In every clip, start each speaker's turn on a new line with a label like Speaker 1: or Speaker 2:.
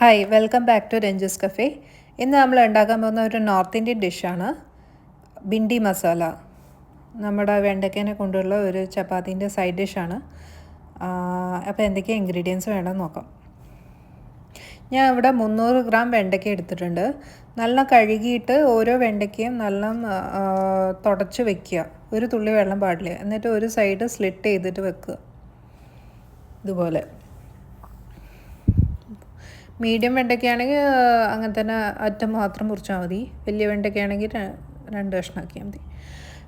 Speaker 1: Hi welcome back to രഞ്ജസ് cafe. ഇന്ന് നമ്മൾ ഉണ്ടാക്കാൻ പോകുന്ന ഒരു നോർത്ത് ഇന്ത്യൻ ഡിഷാണ് ബിണ്ടി മസാല. നമ്മുടെ വെണ്ടയ്ക്കേനെ കൊണ്ടുള്ള ഒരു ചപ്പാത്തീൻ്റെ സൈഡ് ഡിഷാണ്. അപ്പോൾ എന്തൊക്കെ ഇൻഗ്രീഡിയൻസ് വേണമെന്ന് നോക്കാം. ഞാൻ ഇവിടെ 300 ഗ്രാം വെണ്ടയ്ക്ക എടുത്തിട്ടുണ്ട്. നല്ല കഴുകിയിട്ട് ഓരോ വെണ്ടയ്ക്കയും നല്ല തുടച്ച് വെക്കുക. ഒരു തുള്ളി വെള്ളം പാടില്ല. എന്നിട്ട് ഒരു സൈഡ് സ്ലിറ്റ് ചെയ്തിട്ട് വെക്കുക. ഇതുപോലെ മീഡിയം വെണ്ടയ്ക്കാണെങ്കിൽ അങ്ങനെ തന്നെ അറ്റം മാത്രം മുറിച്ചാൽ മതി. വലിയ വെണ്ടയ്ക്കാണെങ്കിൽ 2 കഷ്ണമാക്കിയാൽ മതി.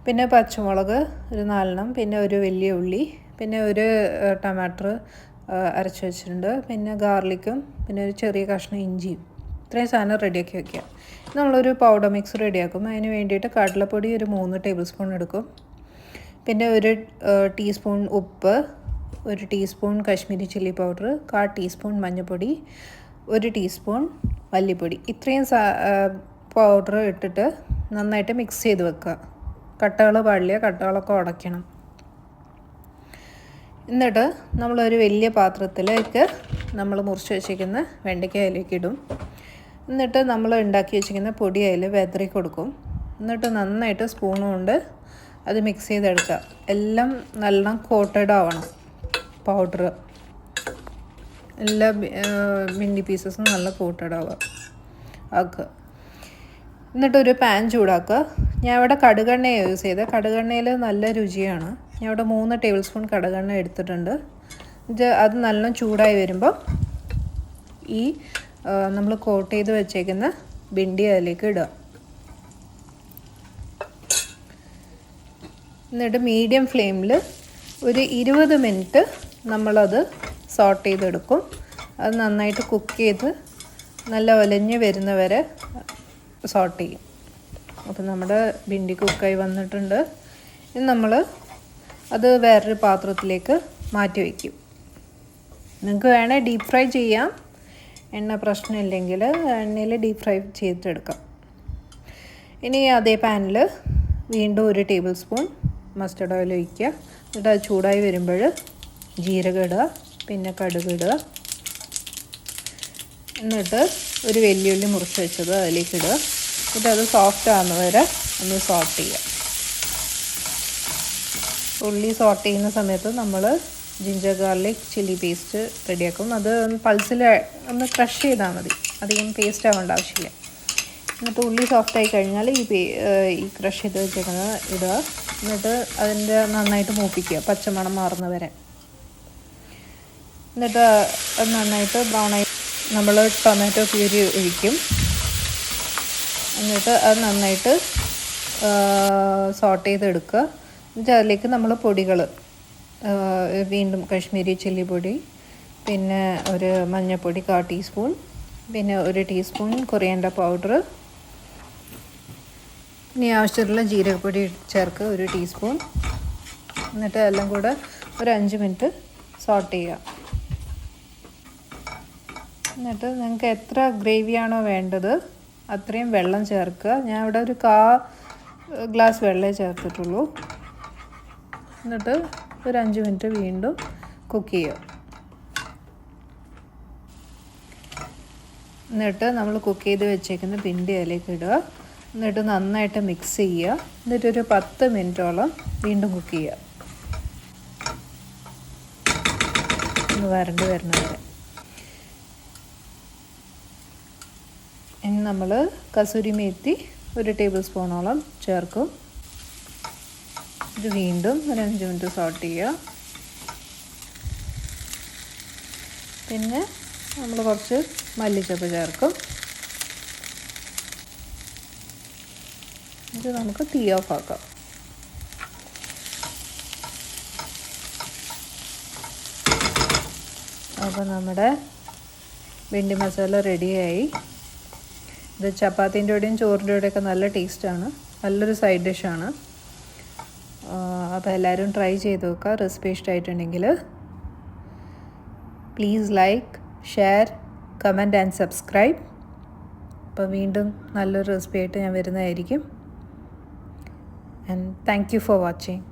Speaker 1: പിന്നെ പച്ചമുളക് ഒരു 4 പിന്നെ ഒരു വലിയ ഉള്ളി, പിന്നെ ഒരു ടമാറ്റർ അരച്ച് വെച്ചിട്ടുണ്ട്, പിന്നെ ഗാർലിക്കും, പിന്നെ ഒരു ചെറിയ കഷ്ണം ഇഞ്ചിയും. ഇത്രയും സാധനം റെഡിയാക്കി വയ്ക്കുക. നമ്മളൊരു പൗഡർ മിക്സ് റെഡിയാക്കും. അതിന് വേണ്ടിയിട്ട് കടലപ്പൊടി ഒരു 3 ടേബിൾ സ്പൂൺ എടുക്കും. പിന്നെ ഒരു ടീസ്പൂൺ ഉപ്പ്, ഒരു teaspoon Kashmiri chilli powder, 1/4 teaspoon മഞ്ഞൾപ്പൊടി, 1 ടീസ്പൂൺ മല്ലിപ്പൊടി. ഇത്രയും പൗഡർ ഇട്ടിട്ട് നന്നായിട്ട് മിക്സ് ചെയ്ത് വെക്കുക. കട്ടകൾ പാടില്ല, കട്ടകളൊക്കെ ഉടയ്ക്കണം. എന്നിട്ട് നമ്മളൊരു വലിയ പാത്രത്തിലേക്ക് നമ്മൾ മുറിച്ച് വെച്ചിരിക്കുന്ന വെണ്ടയ്ക്ക അതിലേക്ക് ഇടും. എന്നിട്ട് നമ്മൾ ഉണ്ടാക്കി വെച്ചിരിക്കുന്ന പൊടി അതിൽ വെതറി കൊടുക്കും. എന്നിട്ട് നന്നായിട്ട് സ്പൂൺ കൊണ്ട് അത് മിക്സ് ചെയ്തെടുക്കുക. എല്ലാം നല്ല കോട്ടഡ് ആവണം. പൗഡർ എല്ലാ ബിണ്ടി പീസസും നല്ല കോട്ടഡ് ആക്കുക. എന്നിട്ടൊരു പാൻ ചൂടാക്കുക. ഞാൻ ഇവിടെ കടുകെണ്ണയാണ് യൂസ് ചെയ്തത്. കടുകെണ്ണയിൽ നല്ല രുചിയാണ്. ഞാൻ ഇവിടെ 3 ടേബിൾ സ്പൂൺ കടുകെണ്ണ എടുത്തിട്ടുണ്ട്. അത് നല്ല ചൂടായി വരുമ്പോൾ ഈ നമ്മൾ കോട്ട് ചെയ്ത് വെച്ചേക്കുന്ന ബിണ്ടി അതിലേക്ക് ഇടുക. എന്നിട്ട് മീഡിയം ഫ്ലെയിമിൽ ഒരു 20 മിനിറ്റ് നമ്മളത് സോട്ട് ചെയ്തെടുക്കും. അത് നന്നായിട്ട് കുക്ക് ചെയ്ത് നല്ല ഒലഞ്ഞ് വരുന്നവരെ സോട്ട് ചെയ്യും. അപ്പോൾ നമ്മുടെ ബിണ്ടി കുക്കായി വന്നിട്ടുണ്ട്. ഇനി നമ്മൾ അത് വേറൊരു പാത്രത്തിലേക്ക് മാറ്റി വയ്ക്കും. നിങ്ങൾക്ക് വേണേൽ ഡീപ്പ് ഫ്രൈ ചെയ്യാം. എണ്ണ പ്രശ്നമില്ലെങ്കിൽ എണ്ണയിൽ ഡീപ്പ് ഫ്രൈ ചെയ്തെടുക്കാം. ഇനി അതേ പാനിൽ വീണ്ടും 1 ടേബിൾ സ്പൂൺ മസ്റ്റർഡ് ഓയിൽ ഒഴിക്കുക. എന്നിട്ട് അത് ചൂടായി വരുമ്പോൾ ജീരകം ഇടുക, പിന്നെ കടുക് ഇടുക. എന്നിട്ട് ഒരു വെല്ലുള്ളി മുറിച്ച് വെച്ചത് അതിലേക്ക് ഇടുക. എന്നിട്ട് അത് സോഫ്റ്റ് ആകുന്നവരെ ഒന്ന് സോട്ട് ചെയ്യുക. ഉള്ളി സോട്ട് ചെയ്യുന്ന സമയത്ത് നമ്മൾ ജിഞ്ചർ ഗാർലിക് ചില്ലി പേസ്റ്റ് റെഡിയാക്കും. അത് പൾസിൽ ഒന്ന് ക്രഷ് ചെയ്താൽ മതി, അധികം പേസ്റ്റ് ആവേണ്ട ആവശ്യമില്ല. എന്നിട്ട് ഉള്ളി സോഫ്റ്റായി കഴിഞ്ഞാൽ ഈ ക്രഷ് ചെയ്ത് വെച്ചേക്കുന്നത് ഇടുക. എന്നിട്ട് അതിൻ്റെ നന്നായിട്ട് മൂപ്പിക്കുക, പച്ചമണം മാറുന്നവരെ. എന്നിട്ട് അത് നന്നായിട്ട് ബ്രൗണായി നമ്മൾ ടൊമാറ്റോ പ്യൂരി ഒഴിക്കും. എന്നിട്ട് അത് നന്നായിട്ട് സോട്ട് ചെയ്തെടുക്കുക. എന്നിട്ട് അതിലേക്ക് നമ്മൾ പൊടികൾ വീണ്ടും കാശ്മീരി ചില്ലി പൊടി, പിന്നെ ഒരു മഞ്ഞൾപ്പൊടി 1/4 ടീസ്പൂൺ, പിന്നെ 1 ടീസ്പൂൺ കൊറിയാൻഡർ പൗഡർ, ഇനി ആവശ്യമുള്ള ജീരകപ്പൊടി ചേർക്കുക 1 ടീസ്പൂൺ. എന്നിട്ട് എല്ലാം കൂടെ ഒരു 5 മിനിറ്റ് സോട്ട് ചെയ്യുക. എന്നിട്ട് നിങ്ങൾക്ക് എത്ര ഗ്രേവിയാണോ വേണ്ടത് അത്രയും വെള്ളം ചേർക്കുക. ഞാൻ ഇവിടെ ഒരു 1/4 ഗ്ലാസ് വെള്ളമേ ചേർത്തിട്ടുള്ളൂ. എന്നിട്ട് ഒരു 5 മിനിറ്റ് വീണ്ടും കുക്ക് ചെയ്യുക. എന്നിട്ട് നമ്മൾ കുക്ക് ചെയ്ത് വെച്ചേക്കുന്ന ബിണ്ടി അതിലേക്ക് ഇടുക. എന്നിട്ട് നന്നായിട്ട് മിക്സ് ചെയ്യുക. എന്നിട്ടൊരു 10 മിനിറ്റോളം വീണ്ടും കുക്ക് ചെയ്യുക, ഒന്ന് വരണ്ട് വരുന്നവരെ. ഇനി നമ്മൾ കസൂരി മേത്തി 1 ടേബിൾ സ്പൂണോളം ചേർക്കും. ഇത് വീണ്ടും ഒരു 5 മിനിറ്റ് സോട്ട് ചെയ്യുക. പിന്നെ നമ്മൾ കുറച്ച് മല്ലിച്ചപ്പ് ചേർക്കും. ഇത് നമുക്ക് തീ ഓഫ് ആക്കാം. അപ്പോൾ നമ്മുടെ ബിണ്ടി മസാല റെഡിയായി. ഇത് ചപ്പാത്തിൻ്റെ കൂടെയും ചോറിൻ്റെ കൂടെയൊക്കെ നല്ല ടേസ്റ്റാണ്. നല്ലൊരു സൈഡ് ഡിഷാണ്. അപ്പോൾ എല്ലാവരും ട്രൈ ചെയ്ത് നോക്കുക. റെസിപ്പി ഇഷ്ടമായിട്ടുണ്ടെങ്കിൽ please like, share, comment and subscribe. അപ്പോൾ വീണ്ടും നല്ലൊരു റെസിപ്പി ആയിട്ട് ഞാൻ വരുന്നതായിരിക്കും. And thank you for watching.